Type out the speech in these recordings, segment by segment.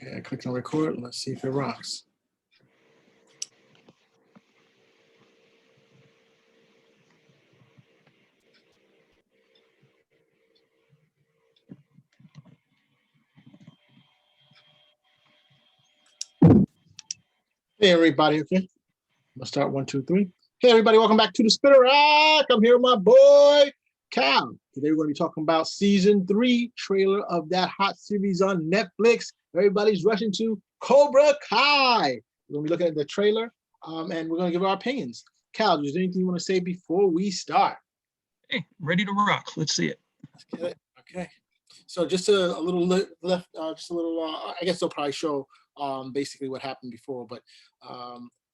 Okay, I clicked on record. Let's see if it rocks. Hey, everybody. Okay, let's start 1, 2, 3. Hey, everybody. Welcome back to the Spitter Rack. I'm here with my boy, Cal. Today, we're going to be talking about season 3 trailer of that hot series on Netflix. Everybody's rushing to Cobra Kai. We're going to be looking at the trailer and we're going to give our opinions. Cal, is there anything you want to say before we start? Hey, ready to rock. Let's see it. Let's get it. Okay. So just a little left, just a little. I guess they'll probably show basically what happened before, but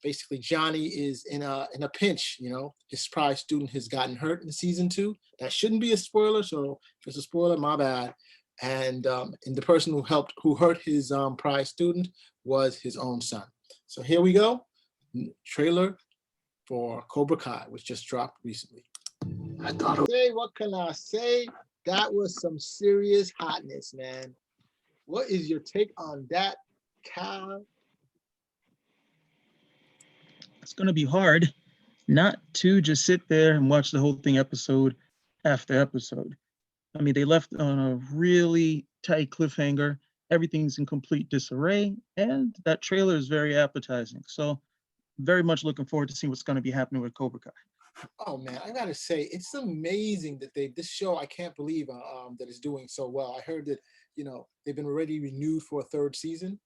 basically Johnny is in a pinch. You know, his prize student has gotten hurt in season 2. That shouldn't be a spoiler, so if it's a spoiler, my bad. And the person who hurt his prize student was his own son. So here we go, trailer for Cobra Kai, which just dropped recently. I thought. Hey, what can I say? That was some serious hotness, man. What is your take on that, Cal? It's going to be hard not to just sit there and watch the whole thing episode after episode. I mean, they left on a really tight cliffhanger. Everything's in complete disarray, and that trailer is very appetizing. So very much looking forward to seeing what's going to be happening with Cobra Kai. Oh man, I gotta say, it's amazing that this show, I can't believe that it's doing so well. I heard that, you know, they've been already renewed for a 3rd season.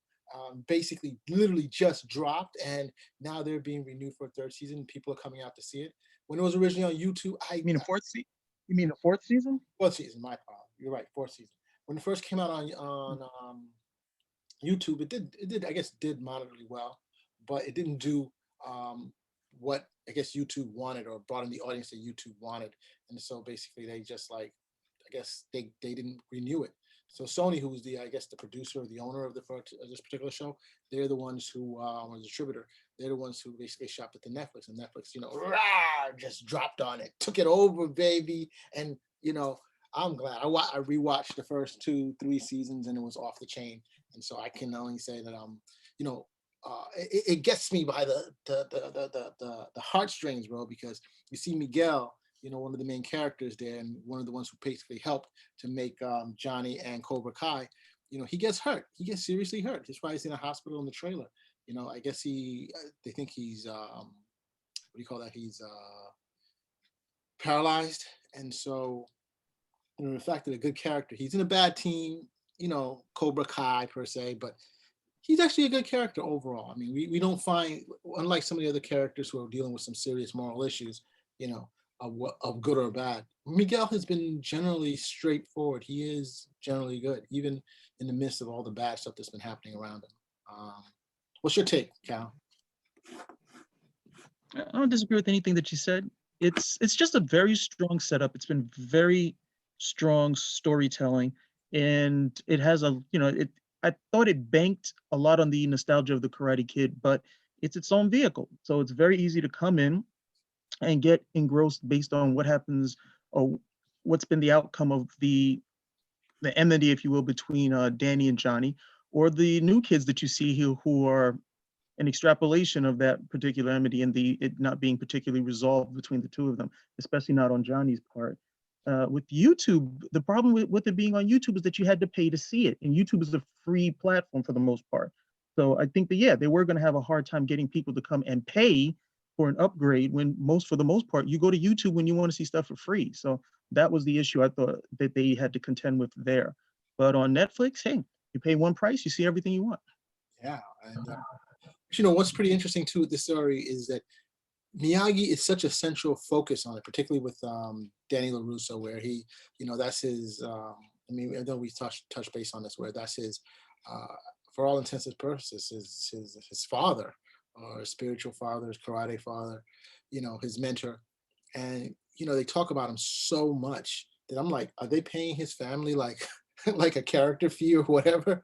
Basically, literally just dropped, and now they're being renewed for a 3rd season. People are coming out to see it. When it was originally on YouTube, You mean a fourth season? You mean a 4th season? 4th season, my problem. You're right, 4th season. When it first came out on YouTube, it did I guess did moderately well, but it didn't do what I guess YouTube wanted, or brought in the audience that YouTube wanted. And so basically they just like, I guess they didn't renew it. So Sony, who's the, I guess, the producer or the owner of this particular show, they're the ones who, or the distributor, they're the ones who basically shopped it to Netflix, and Netflix, you know, just dropped on it, took it over, baby. And, you know, I'm glad. I rewatched the first 2, 3 seasons, and it was off the chain. And so I can only say that, you know, it gets me by the heartstrings, bro, because you see Miguel, you know, one of the main characters there, and one of the ones who basically helped to make Johnny and Cobra Kai. You know, he gets hurt. He gets seriously hurt. That's why he's in a hospital in the trailer. You know, I guess they think he's what do you call that? He's paralyzed, and so, you know, the fact that a good character, he's in a bad team, you know, Cobra Kai per se, but he's actually a good character overall. I mean, we don't find, unlike some of the other characters who are dealing with some serious moral issues, you know, of good or bad, Miguel has been generally straightforward. He is generally good, even in the midst of all the bad stuff that's been happening around him. What's your take, Cal? I don't disagree with anything that you said. It's just a very strong setup. It's been very strong storytelling, and it has a, you know, I thought it banked a lot on the nostalgia of the Karate Kid, but it's its own vehicle. So it's very easy to come in and get engrossed based on what happens, or what's been the outcome of the enmity, if you will, between Danny and Johnny, or the new kids that you see here who are an extrapolation of that particular enmity, and it not being particularly resolved between the two of them, especially not on Johnny's part. With YouTube, the problem with it being on YouTube is that you had to pay to see it, and YouTube is a free platform for the most part. So I think that, yeah, they were going to have a hard time getting people to come and pay for an upgrade when for the most part, you go to YouTube when you want to see stuff for free. So that was the issue I thought that they had to contend with there. But on Netflix, hey, you pay one price, you see everything you want. Yeah, and you know what's pretty interesting too with this story is that Miyagi is such a central focus on it, particularly with Danny LaRusso, where he, you know, that's his. I mean, I know we touched base on this, where that's his, for all intents and purposes, his father, or his spiritual father, his karate father, you know, his mentor, and you know they talk about him so much that I'm like, are they paying his family like like a character fee or whatever?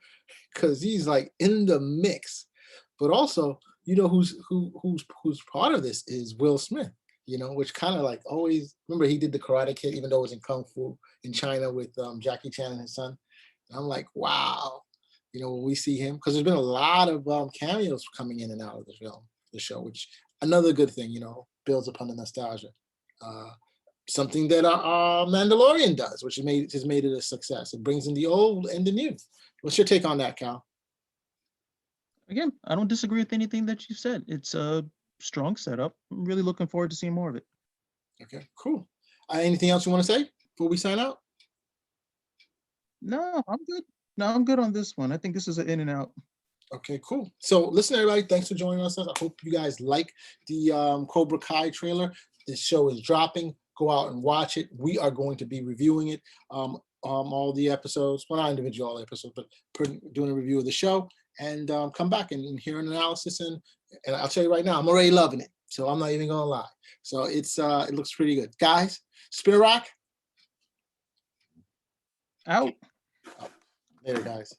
Because he's like in the mix, but also, you know, who's part of this is Will Smith, you know, which kind of like always, remember he did the Karate Kid, even though it was in Kung Fu in China with Jackie Chan and his son. And I'm like, wow, you know, when we see him, because there's been a lot of cameos coming in and out of the film, the show, which another good thing, you know, builds upon the nostalgia. Uh, Something that Mandalorian does, which has made it a success. It brings in the old and the new. What's your take on that, Cal? Again, I don't disagree with anything that you said. It's a strong setup. I'm really looking forward to seeing more of it. Okay, cool. Anything else you want to say before we sign out? No, I'm good. No, I'm good on this one. I think this is an in and out. Okay, cool. So listen, everybody, thanks for joining us. I hope you guys like the Cobra Kai trailer. This show is dropping. Go out and watch it. We are going to be reviewing it, all the episodes, well, not individual episodes, but doing a review of the show, and come back and hear an analysis. And I'll tell you right now, I'm already loving it. So I'm not even gonna lie. So it looks pretty good. Guys, Spin Rock. Out. Later, guys.